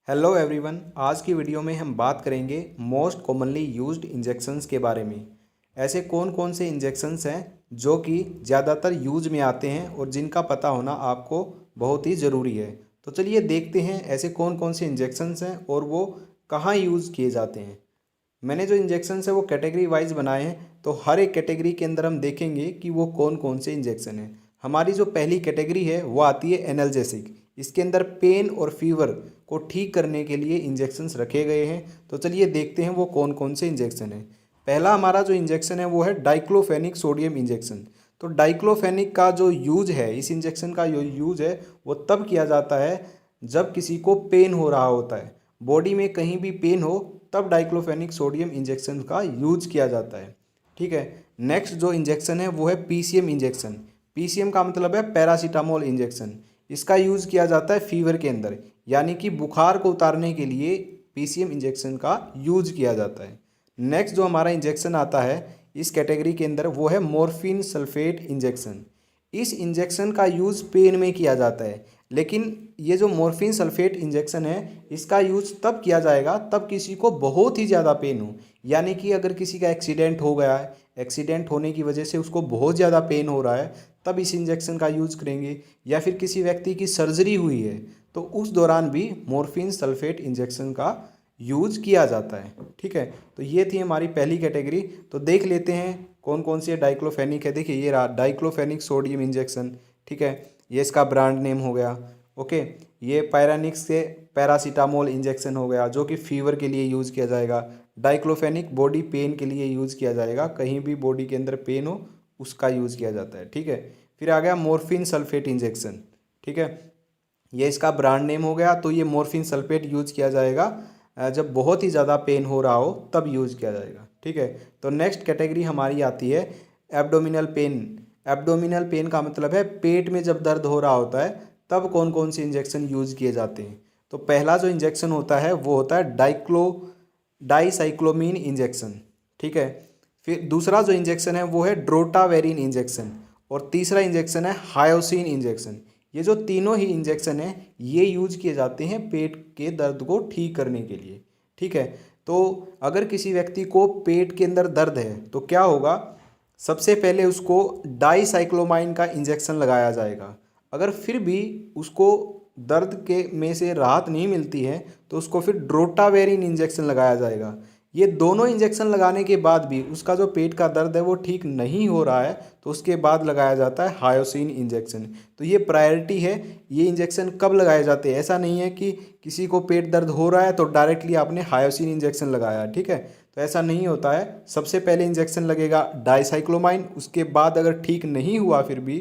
Hello everyone, आज की video में हम बात करेंगे मोस्ट कॉमनली यूज्ड इंजेक्शंस के बारे में। ऐसे कौन कौन से इंजेक्शंस हैं जो कि ज़्यादातर यूज में आते हैं और जिनका पता होना आपको बहुत ही ज़रूरी है। तो चलिए देखते हैं ऐसे कौन कौन से इंजेक्शंस हैं और वो कहाँ यूज़ किए जाते हैं। मैंने जो इंजेक्शंस है वो कैटेगरी वाइज बनाए हैं, तो हर एक कैटेगरी के अंदर हम देखेंगे कि वो कौन कौन से इंजेक्शन हैं। हमारी जो पहली कैटेगरी है वो आती है एनाल्जेसिक। इसके अंदर पेन और फीवर को ठीक करने के लिए इंजेक्शंस रखे गए हैं। तो चलिए देखते हैं वो कौन कौन से इंजेक्शन हैं। पहला हमारा जो इंजेक्शन है वो है डाइक्लोफेनिक सोडियम इंजेक्शन। तो डाइक्लोफेनिक का जो यूज है, इस इंजेक्शन का जो यूज है वो तब किया जाता है जब किसी को पेन हो रहा होता है, बॉडी में कहीं भी पेन हो, तब डाइक्लोफेनिक सोडियम इंजेक्शन का यूज किया जाता है। ठीक है। नेक्स्ट जो इंजेक्शन है वो है पीसीएम इंजेक्शन। पीसीएम का मतलब है पैरासीटामोल इंजेक्शन। इसका यूज़ किया जाता है फीवर के अंदर, यानी कि बुखार को उतारने के लिए पीसीएम इंजेक्शन का यूज किया जाता है। नेक्स्ट जो हमारा इंजेक्शन आता है इस कैटेगरी के अंदर वो है मॉर्फिन सल्फेट इंजेक्शन। इस इंजेक्शन का यूज़ पेन में किया जाता है, लेकिन ये जो मॉर्फिन सल्फेट इंजेक्शन है इसका यूज़ तब किया जाएगा तब किसी को बहुत ही ज़्यादा पेन हो। यानी कि अगर किसी का एक्सीडेंट हो गया है, एक्सीडेंट होने की वजह से उसको बहुत ज़्यादा पेन हो रहा है, तब इस इंजेक्शन का यूज़ करेंगे। या फिर किसी व्यक्ति की सर्जरी हुई है तो उस दौरान भी मॉर्फिन सल्फेट इंजेक्शन का यूज किया जाता है। ठीक है। तो ये थी हमारी पहली कैटेगरी। तो देख लेते हैं कौन कौन सी डाइक्लोफेनिक है। देखिए ये रहा डाइक्लोफेनिक सोडियम इंजेक्शन। ठीक है, ये इसका ब्रांड नेम हो गया। ओके, ये पैरानिक्स से पैरासीटामोल इंजेक्शन हो गया जो कि फीवर के लिए यूज़ किया जाएगा। डाइक्लोफेनिक बॉडी पेन के लिए यूज़ किया जाएगा, कहीं भी बॉडी के अंदर पेन हो उसका यूज़ किया जाता है। ठीक है। फिर आ गया मॉर्फिन सल्फेट इंजेक्शन। ठीक है, ये इसका ब्रांड नेम हो गया। तो ये मॉर्फिन सल्फेट यूज किया जाएगा जब बहुत ही ज़्यादा पेन हो रहा हो तब यूज किया जाएगा। ठीक है। तो नेक्स्ट कैटेगरी हमारी आती है एब्डोमिनल पेन। एब्डोमिनल पेन का मतलब है पेट में जब दर्द हो रहा होता है तब कौन कौन से इंजेक्शन यूज किए जाते हैं। तो पहला जो इंजेक्शन होता है वो होता है डाइसाइक्लोमीन इंजेक्शन। ठीक है। फिर दूसरा जो इंजेक्शन है वो है ड्रोटावेरिन इंजेक्शन। और तीसरा इंजेक्शन है हायोसिन इंजेक्शन। ये जो तीनों ही इंजेक्शन हैं ये यूज किए जाते हैं पेट के दर्द को ठीक करने के लिए। ठीक है। तो अगर किसी व्यक्ति को पेट के अंदर दर्द है तो क्या होगा, सबसे पहले उसको डाइसाइक्लोमाइन का इंजेक्शन लगाया जाएगा। अगर फिर भी उसको दर्द के में से राहत नहीं मिलती है तो उसको फिर ड्रोटावेरिन इंजेक्शन लगाया जाएगा। ये दोनों इंजेक्शन लगाने के बाद भी उसका जो पेट का दर्द है वो ठीक नहीं हो रहा है तो उसके बाद लगाया जाता है हायोसिन इंजेक्शन। तो ये प्रायोरिटी है। ये इंजेक्शन कब लगाए जाते हैं, ऐसा नहीं है कि किसी को पेट दर्द हो रहा है तो डायरेक्टली आपने हायोसिन इंजेक्शन लगाया। ठीक है, तो ऐसा नहीं होता है। सबसे पहले इंजेक्शन लगेगा डाइसाइक्लोमाइन, उसके बाद अगर ठीक नहीं हुआ फिर भी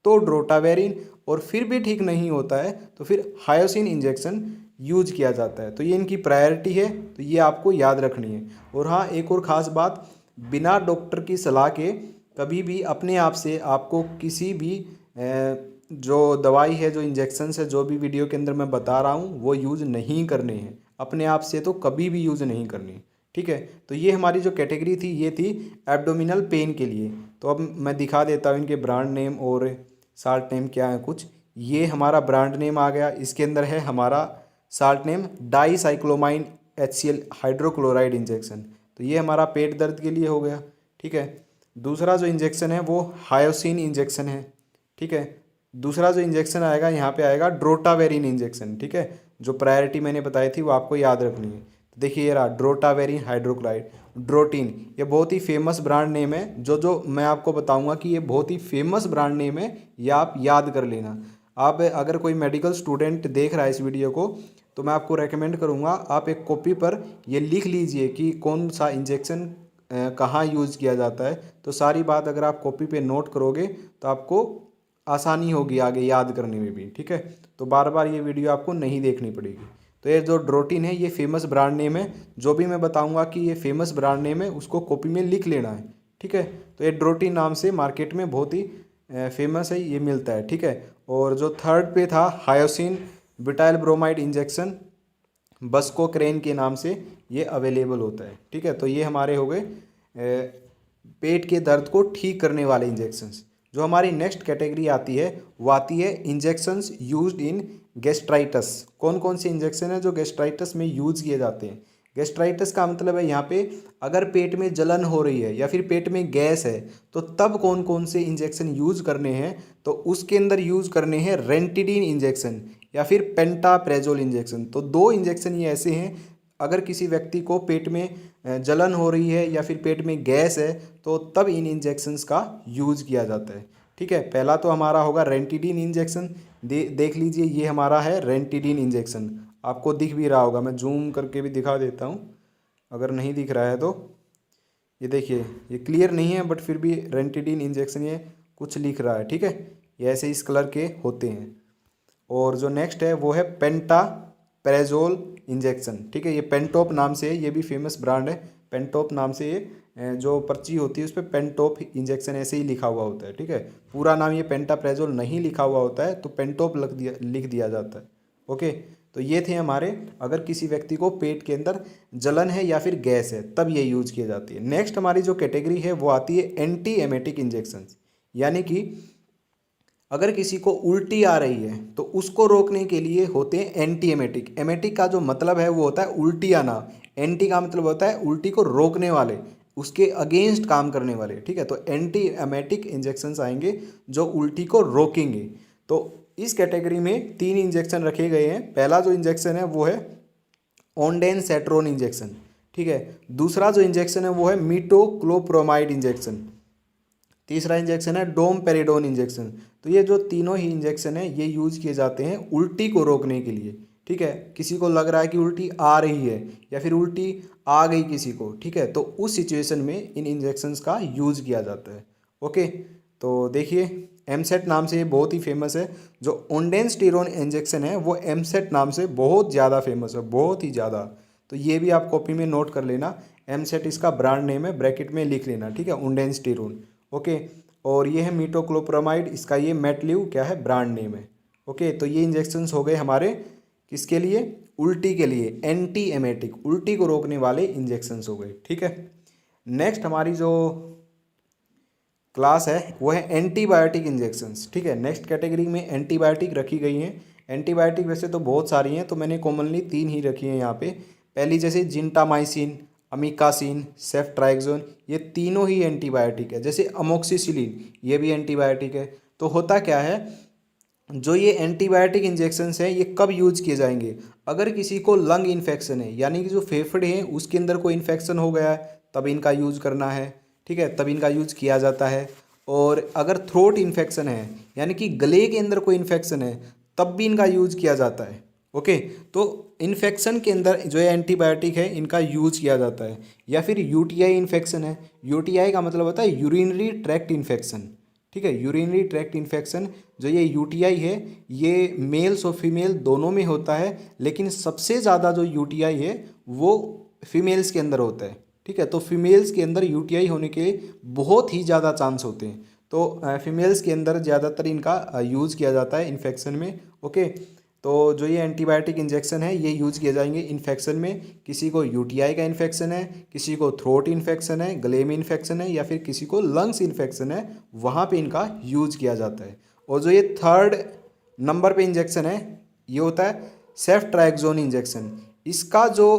तो ड्रोटावेरिन, और फिर भी ठीक नहीं होता है तो फिर हायोसिन इंजेक्शन यूज किया जाता है। तो ये इनकी प्रायोरिटी है, तो ये आपको याद रखनी है। और हाँ, एक और ख़ास बात, बिना डॉक्टर की सलाह के कभी भी अपने आप से आपको किसी भी जो दवाई है, जो इंजेक्शन्स है, जो भी वीडियो के अंदर मैं बता रहा हूँ वो यूज़ नहीं करने हैं अपने आप से, तो कभी भी यूज़ नहीं करनी। ठीक है। तो ये हमारी जो कैटेगरी थी ये थी एब्डोमिनल पेन के लिए। तो अब मैं दिखा देता हूँ इनके ब्रांड नेम और साल्ट नेम क्या है कुछ। ये हमारा ब्रांड नेम आ गया, इसके अंदर है हमारा salt name dicyclomine HCl hydrochloride injection. तो ये हमारा पेट दर्द के लिए हो गया। ठीक है। दूसरा जो इंजेक्शन है वो हायोसिन इंजेक्शन है। ठीक है। दूसरा जो इंजेक्शन आएगा यहाँ पे आएगा ड्रोटावेरिन इंजेक्शन। ठीक है, जो प्रायोरिटी मैंने बताई थी वो आपको याद रखनी है। तो देखिए ये रहा ड्रोटावेरिन हाइड्रोक्लोराइड, ड्रोटीन। ये बहुत ही फेमस ब्रांड नेम है। जो जो मैं आपको बताऊंगा कि ये बहुत ही फेमस ब्रांड नेम है, ये आप याद कर लेना। आप अगर कोई मेडिकल स्टूडेंट देख रहा है इस वीडियो को तो मैं आपको रेकमेंड करूंगा आप एक कॉपी पर ये लिख लीजिए कि कौन सा इंजेक्शन कहाँ यूज़ किया जाता है। तो सारी बात अगर आप कॉपी पे नोट करोगे तो आपको आसानी होगी आगे याद करने में भी। ठीक है, तो बार बार ये वीडियो आपको नहीं देखनी पड़ेगी। तो ये जो ड्रोटीन है ये फेमस ब्रांड नेम है। जो भी मैं बताऊंगा कि ये फेमस ब्रांड नेम है उसको कॉपी में लिख लेना है। ठीक है। तो ये ड्रोटीन नाम से मार्केट में बहुत ही फेमस है, ये मिलता है। ठीक है। और जो थर्ड पे था हायोसिन ब्यूटाइल ब्रोमाइड इंजेक्शन, बस्कोक्रेन के नाम से ये अवेलेबल होता है। ठीक है। तो ये हमारे हो गए पेट के दर्द को ठीक करने वाले इंजेक्शंस। जो हमारी नेक्स्ट कैटेगरी आती है वो आती है इंजेक्शंस यूज्ड इन गैस्ट्राइटस। कौन कौन से इंजेक्शन है जो गैस्ट्राइटस में यूज किए जाते हैं? गैस्ट्राइटस का मतलब है यहाँ पे अगर पेट में जलन हो रही है या फिर पेट में गैस है तो तब कौन कौन से इंजेक्शन यूज करने हैं? तो उसके अंदर यूज करने हैं रेंटिडीन इंजेक्शन या फिर पेंटाप्रेजोल इंजेक्शन। तो दो इंजेक्शन ये ऐसे हैं, अगर किसी व्यक्ति को पेट में जलन हो रही है या फिर पेट में गैस है तो तब इन इंजेक्शंस का यूज किया जाता है। ठीक है, पहला तो हमारा होगा रेंटिडीन इंजेक्शन। देख लीजिए, ये हमारा है रेंटिडीन इंजेक्शन। आपको दिख भी रहा होगा, मैं जूम करके भी दिखा देता हूँ अगर नहीं दिख रहा है तो। ये देखिए, ये क्लियर नहीं है बट फिर भी रेंटिडीन इंजेक्शन ये कुछ लिख रहा है। ठीक है, ये ऐसे इस कलर के होते हैं। और जो नेक्स्ट है वो है पेंटाप्रेजोल इंजेक्शन। ठीक है, ये पेंटोप नाम से है, ये भी फेमस ब्रांड है। पेंटोप नाम से ये जो पर्ची होती है उस पर पेंटोप इंजेक्शन ऐसे ही लिखा हुआ होता है। ठीक है, पूरा नाम ये पेंटाप्रेजोल नहीं लिखा हुआ होता है तो पेंटोप लिख दिया जाता है। ओके, तो ये थे हमारे, अगर किसी व्यक्ति को पेट के अंदर जलन है या फिर गैस है तब ये यूज की जाती है। नेक्स्ट हमारी जो कैटेगरी है वो आती है एंटी एमेटिक इंजेक्शन। यानी कि अगर किसी को उल्टी आ रही है तो उसको रोकने के लिए होते हैं एंटी एमेटिक। एमेटिक का जो मतलब है वो होता है उल्टी आना, एंटी का मतलब होता है उल्टी को रोकने वाले, उसके अगेंस्ट काम करने वाले। ठीक है, तो एंटी एमेटिक इंजेक्शंस आएंगे जो उल्टी को रोकेंगे। तो इस कैटेगरी में 3 इंजेक्शन रखे गए हैं। पहला जो इंजेक्शन है वो है ओंडेनसेट्रोन इंजेक्शन। ठीक है, दूसरा जो इंजेक्शन है वो है मीटोक्लोप्रोमाइड इंजेक्शन। तीसरा इंजेक्शन है डोमपेरिडोन इंजेक्शन। तो ये जो तीनों ही इंजेक्शन है ये यूज किए जाते हैं उल्टी को रोकने के लिए। ठीक है, किसी को लग रहा है कि उल्टी आ रही है या फिर उल्टी आ गई किसी को, ठीक है, तो उस सिचुएशन में इन इंजेक्शंस का यूज किया जाता है। ओके, तो देखिए एमसेट नाम से ये बहुत ही फेमस है। जो ओंडेनस्टीरोन इंजेक्शन है वो एमसेट नाम से बहुत ज़्यादा फेमस है, बहुत ही ज़्यादा। तो ये भी आप कॉपी में नोट कर लेना, एमसेट इसका ब्रांड नेम है, ब्रैकेट में लिख लेना। ठीक है, ओंडेनस्टीरोन। ओके, और ये है मीटोक्लोप्रोमाइड, इसका ये मेटलिव क्या है ब्रांड नेम है। ओके, तो ये इंजेक्शंस हो गए हमारे किसके लिए? उल्टी के लिए, एंटी एमेटिक, उल्टी को रोकने वाले इंजेक्शंस हो गए। ठीक है, नेक्स्ट हमारी जो क्लास है वो है एंटीबायोटिक इंजेक्शंस। ठीक है, नेक्स्ट कैटेगरी में एंटीबायोटिक रखी गई हैं। एंटीबायोटिक वैसे तो बहुत सारी हैं, तो मैंने कॉमनली 3 ही रखी हैं यहाँ पे। पहली जैसे जिंटामाइसिन, अमीकासिन, सेफ्ट्राइक्सोन, ये तीनों ही एंटीबायोटिक है। जैसे अमोक्सिसिलिन, ये भी एंटीबायोटिक है। तो होता क्या है, जो ये एंटीबायोटिक इंजेक्शंस हैं ये कब यूज किए जाएंगे? अगर किसी को लंग इन्फेक्शन है, यानी कि जो फेफड़े हैं उसके अंदर कोई इन्फेक्शन हो गया है तब इनका यूज करना है। ठीक है, तब इनका यूज किया जाता है। और अगर थ्रोट इन्फेक्शन है, यानी कि गले के अंदर कोई इन्फेक्शन है, तब भी इनका यूज किया जाता है। ओके, तो इन्फेक्शन के अंदर जो है एंटीबायोटिक है इनका यूज किया जाता है। या फिर यूटीआई इन्फेक्शन है, यूटीआई का मतलब होता है यूरिनरी ट्रैक्ट इन्फेक्शन। ठीक है, यूरिनरी ट्रैक्ट इन्फेक्शन, जो ये यूटीआई है ये मेल्स और फीमेल दोनों में होता है, लेकिन सबसे ज़्यादा जो यूटीआई है वो फीमेल्स के अंदर होता है। ठीक है, तो फीमेल्स के अंदर यूटीआई होने के बहुत ही ज़्यादा चांस होते हैं। तो फीमेल्स के अंदर ज़्यादातर इनका यूज़ किया जाता है इन्फेक्शन में। ओके, तो जो ये एंटीबायोटिक इंजेक्शन है ये यूज़ किए जाएंगे इन्फेक्शन में। किसी को यूटीआई का इन्फेक्शन है, किसी को थ्रोट इन्फेक्शन है, गले में इन्फेक्शन है, या फिर किसी को लंग्स इन्फेक्शन है, वहाँ पे इनका यूज़ किया जाता है। और जो ये 3rd नंबर पे इंजेक्शन है ये होता है सेफ्ट्राइक्सोन इंजेक्शन। इसका जो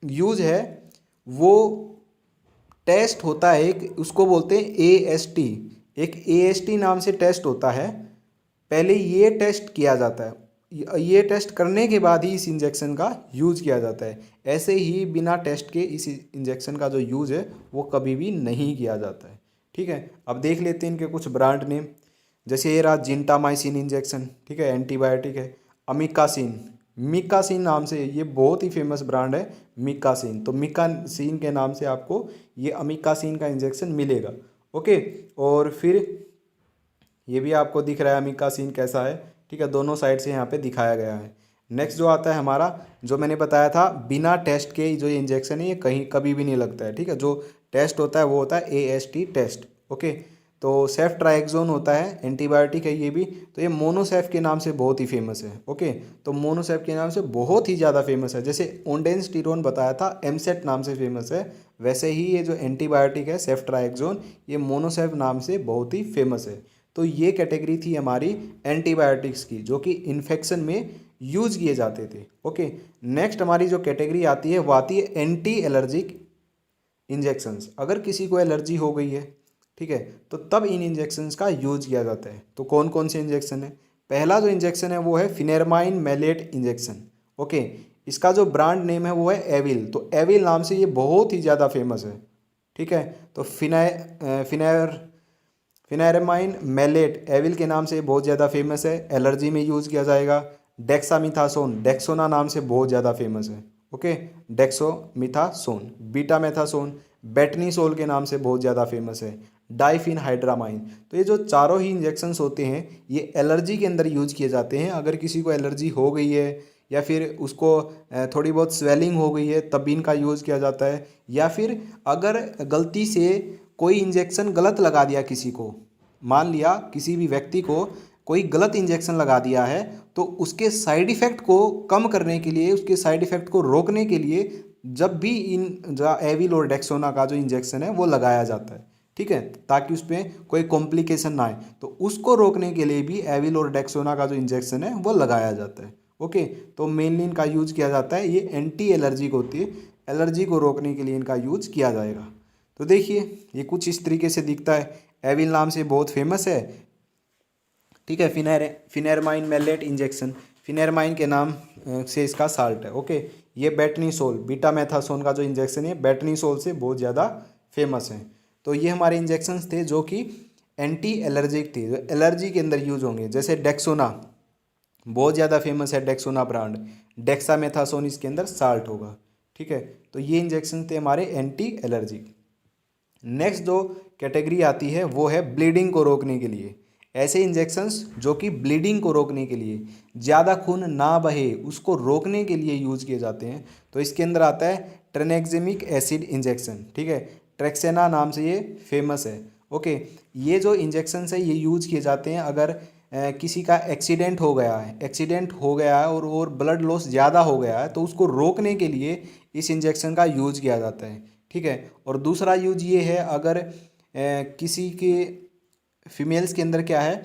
यूज़ है वो टेस्ट होता है एक, उसको बोलते हैं एएसटी। एक एएसटी नाम से टेस्ट होता है, पहले ये टेस्ट किया जाता है। ये टेस्ट करने के बाद ही इस इंजेक्शन का यूज़ किया जाता है। ऐसे ही बिना टेस्ट के इस इंजेक्शन का जो यूज़ है वो कभी भी नहीं किया जाता है। ठीक है, अब देख लेते हैं इनके कुछ ब्रांड नेम। जैसे ये रहा जिंटामाइसिन इंजेक्शन, ठीक है, एंटीबायोटिक है। अमीकासिन, मिकासिन नाम से, ये बहुत ही फेमस ब्रांड है मिकासिन। तो मिकासिन के नाम से आपको ये अमीकासिन का इंजेक्शन मिलेगा। ओके, और फिर ये भी आपको दिख रहा है अमीकासिन कैसा है। ठीक है, दोनों साइड से यहाँ पे दिखाया गया है। नेक्स्ट जो आता है हमारा, जो मैंने बताया था बिना टेस्ट के जो ये इंजेक्शन है ये कहीं कभी भी नहीं लगता है। ठीक है, जो टेस्ट होता है वो होता है एएसटी टेस्ट। ओके, तो सेफ्ट्राइक्सोन होता है, एंटीबायोटिक है ये भी। तो ये मोनोसेफ के नाम से बहुत ही फेमस है। ओके, तो मोनोसेफ के नाम से बहुत ही ज़्यादा फेमस है। जैसे ओंडेनस्टीरोन बताया था एमसेट नाम से फेमस है, वैसे ही ये जो एंटीबायोटिक है सेफ्ट्राइक्सोन ये मोनोसेफ नाम से बहुत ही फेमस है। तो ये कैटेगरी थी हमारी एंटीबायोटिक्स की, जो कि इन्फेक्शन में यूज किए जाते थे। ओके, नेक्स्ट हमारी जो कैटेगरी आती है वो आती है एंटी एलर्जिक इंजेक्शंस। अगर किसी को एलर्जी हो गई है, ठीक है, तो तब इन इंजेक्शंस का यूज किया जाता है। तो कौन कौन से इंजेक्शन है? पहला जो इंजेक्शन है वो है फिनेरमाइन मैलेट इंजेक्शन। ओके, इसका जो ब्रांड नेम है वो है एविल। तो एविल नाम से ये बहुत ही ज़्यादा फेमस है, ठीक है। तो फिनेरमाइन मैलेट एविल के नाम से बहुत ज़्यादा फेमस है, एलर्जी में यूज़ किया जाएगा। डेक्सामिथासोन डेक्सोना नाम से बहुत ज़्यादा फेमस है। ओके, डेक्सोमिथासोन। बीटामेथासोन बेटनीसोल के नाम से बहुत ज़्यादा फेमस है। डाइफिनहाइड्रामाइन। तो ये जो चारों ही इंजेक्शंस होते हैं ये एलर्जी के अंदर यूज किए जाते हैं। अगर किसी को एलर्जी हो गई है या फिर उसको थोड़ी बहुत स्वेलिंग हो गई है तब भी इनका यूज़ किया जाता है। या फिर अगर गलती से कोई इंजेक्शन गलत लगा दिया किसी को, मान लिया किसी भी व्यक्ति को कोई गलत इंजेक्शन लगा दिया है, तो उसके साइड इफ़ेक्ट को कम करने के लिए, उसके साइड इफ़ेक्ट को रोकने के लिए जब भी इन जो एविल और डेक्सोना का जो इंजेक्शन है वो लगाया जाता है, ठीक है, ताकि उसमें कोई कॉम्प्लिकेशन ना आए, तो उसको रोकने के लिए भी एविल और डेक्सोना का जो इंजेक्शन है वो लगाया जाता है। ओके, तो मेनली इनका यूज किया जाता है, ये एंटी एलर्जिक होती है, एलर्जी को रोकने के लिए इनका यूज किया जाएगा। तो देखिए ये कुछ इस तरीके से दिखता है, एविल नाम से बहुत फेमस है, ठीक है। फिनेरमाइन मैलेट इंजेक्शन, फिनेरमाइन के नाम से इसका साल्ट है। ओके, ये बेटनीसोल बीटामेथासोन का जो इंजेक्शन है बेटनीसोल से बहुत ज़्यादा फेमस है। तो ये हमारे इंजेक्शंस थे जो कि एंटी एलर्जिक थे, जो एलर्जी के अंदर यूज होंगे। जैसे डेक्सोना बहुत ज़्यादा फेमस है, डेक्सोना ब्रांड, डेक्सामेथासोन इसके अंदर साल्ट होगा, ठीक है। तो ये इंजेक्शन थे हमारे एंटी एलर्जिक। नेक्स्ट जो कैटेगरी आती है वो है ब्लीडिंग को रोकने के लिए। ऐसे इंजेक्शंस जो कि ब्लीडिंग को रोकने के लिए, ज़्यादा खून ना बहे उसको रोकने के लिए यूज किए जाते हैं। तो इसके अंदर आता है ट्रेनेक्सेमिक एसिड इंजेक्शन, ठीक है, ट्रेक्सेना नाम से ये फेमस है। ओके, ये जो इंजेक्शंस है ये यूज किए जाते हैं अगर किसी का एक्सीडेंट हो गया है, और ब्लड लॉस ज़्यादा हो गया है, तो उसको रोकने के लिए इस इंजेक्शन का यूज किया जाता है, ठीक है। और दूसरा यूज ये है अगर किसी के फीमेल्स के अंदर क्या है,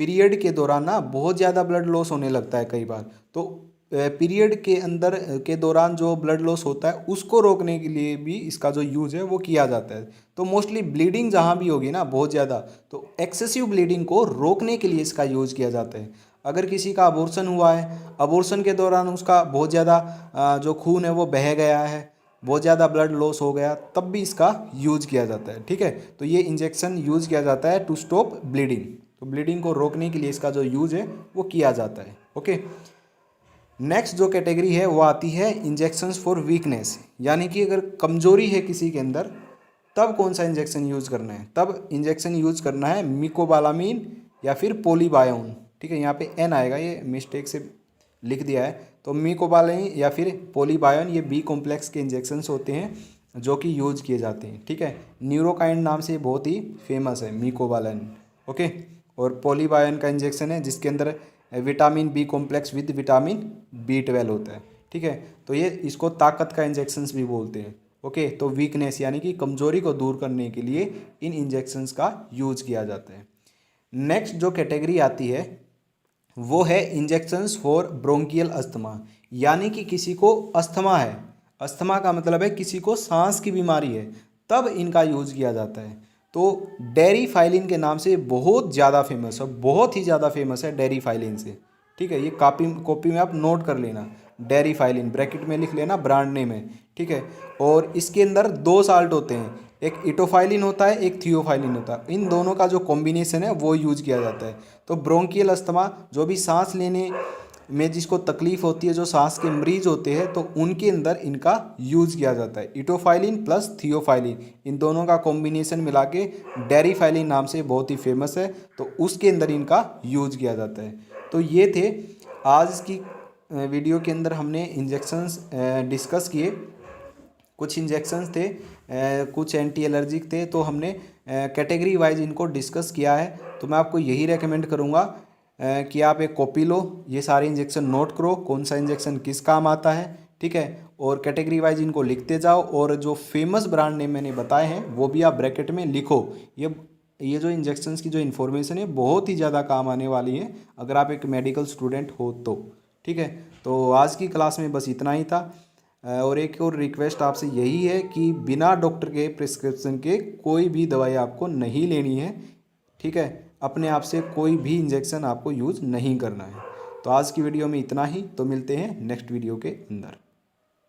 पीरियड के दौरान ना बहुत ज़्यादा ब्लड लॉस होने लगता है कई बार, तो पीरियड के अंदर के दौरान जो ब्लड लॉस होता है उसको रोकने के लिए भी इसका जो यूज़ है वो किया जाता है। तो मोस्टली ब्लीडिंग जहाँ भी होगी ना बहुत ज़्यादा, तो एक्सेसिव ब्लीडिंग को रोकने के लिए इसका यूज़ किया जाता है। अगर किसी का अबॉर्शन हुआ है, अबॉर्शन के दौरान उसका बहुत ज़्यादा जो खून है वो बह गया है, बहुत ज़्यादा ब्लड लॉस हो गया, तब भी इसका यूज किया जाता है, ठीक है। तो ये इंजेक्शन यूज किया जाता है टू स्टॉप ब्लीडिंग। तो ब्लीडिंग को रोकने के लिए इसका जो यूज है वो किया जाता है। ओके, नेक्स्ट जो कैटेगरी है वो आती है इंजेक्शंस फॉर वीकनेस, यानी कि अगर कमजोरी है किसी के अंदर तब कौन सा इंजेक्शन यूज करना है, तब इंजेक्शन यूज करना है मिकोबालामीन या फिर पोलीबायोन, ठीक है। यहाँ पे एन आएगा, ये मिस्टेक से लिख दिया है। तो मिकोबालामीन या फिर पोलीबायोन ये बी कॉम्प्लेक्स के इंजेक्शंस होते हैं जो कि यूज किए जाते हैं, ठीक है। न्यूरोकाइंड नाम से बहुत ही फेमस है मिकोबालामीन। ओके, और पोलीबायोन का इंजेक्शन है जिसके अंदर vitamin B complex with vitamin B12 होता है, ठीक है। तो ये इसको ताकत का इंजेक्शंस भी बोलते हैं। ओके, तो वीकनेस यानी कि कमजोरी को दूर करने के लिए इन इंजेक्शंस का यूज किया जाता है। नेक्स्ट जो कैटेगरी आती है वो है इंजेक्शंस फॉर ब्रोंकियल अस्थमा, यानी कि किसी को अस्थमा है, अस्थमा का मतलब है किसी को सांस की बीमारी है, तब इनका यूज किया जाता है। तो डेरीफाइलिन के नाम से बहुत ज़्यादा फेमस है, बहुत ही ज़्यादा फेमस है डेरीफाइलिन से, ठीक है। ये कॉपी में आप नोट कर लेना, डेरीफाइलिन ब्रैकेट में लिख लेना, ब्रांड नेम है, ठीक है। और इसके अंदर दो साल्ट होते हैं, एक इटोफाइलिन होता है, एक थियोफाइलिन होता है, इन दोनों का जो कॉम्बिनेशन है वो यूज किया जाता है। तो ब्रोंकियल अस्थमा जो भी सांस लेने में जिसको तकलीफ होती है, जो सांस के मरीज होते हैं, तो उनके अंदर इनका यूज किया जाता है। इटोफाइलिन प्लस थियोफाइलिन इन दोनों का कॉम्बिनेशन मिला के डेरीफाइलिन नाम से बहुत ही फेमस है, तो उसके अंदर इनका यूज किया जाता है। तो ये थे आज की वीडियो के अंदर हमने इंजेक्शंस डिस्कस किए। कुछ इंजेक्शंस थे, कुछ एंटी एलर्जिक थे, तो हमने कैटेगरी वाइज इनको डिस्कस किया है। तो मैं आपको यही रेकमेंड करूँगा कि आप एक कॉपी लो, ये सारे इंजेक्शन नोट करो, कौन सा इंजेक्शन किस काम आता है, ठीक है। और कैटेगरी वाइज इनको लिखते जाओ, और जो फेमस ब्रांड नेम मैंने बताए हैं वो भी आप ब्रैकेट में लिखो। ये जो इंजेक्शंस की जो इन्फॉर्मेशन है बहुत ही ज़्यादा काम आने वाली है अगर आप एक मेडिकल स्टूडेंट हो तो, ठीक है, तो आज की क्लास में बस इतना ही था। और एक और रिक्वेस्ट आपसे यही है कि बिना डॉक्टर के प्रिस्क्रिप्शन के कोई भी दवाई आपको नहीं लेनी है। ठीक है, अपने आप से कोई भी इंजेक्शन आपको यूज़ नहीं करना है। तो आज की वीडियो में इतना ही, तो मिलते हैं नेक्स्ट वीडियो के अंदर।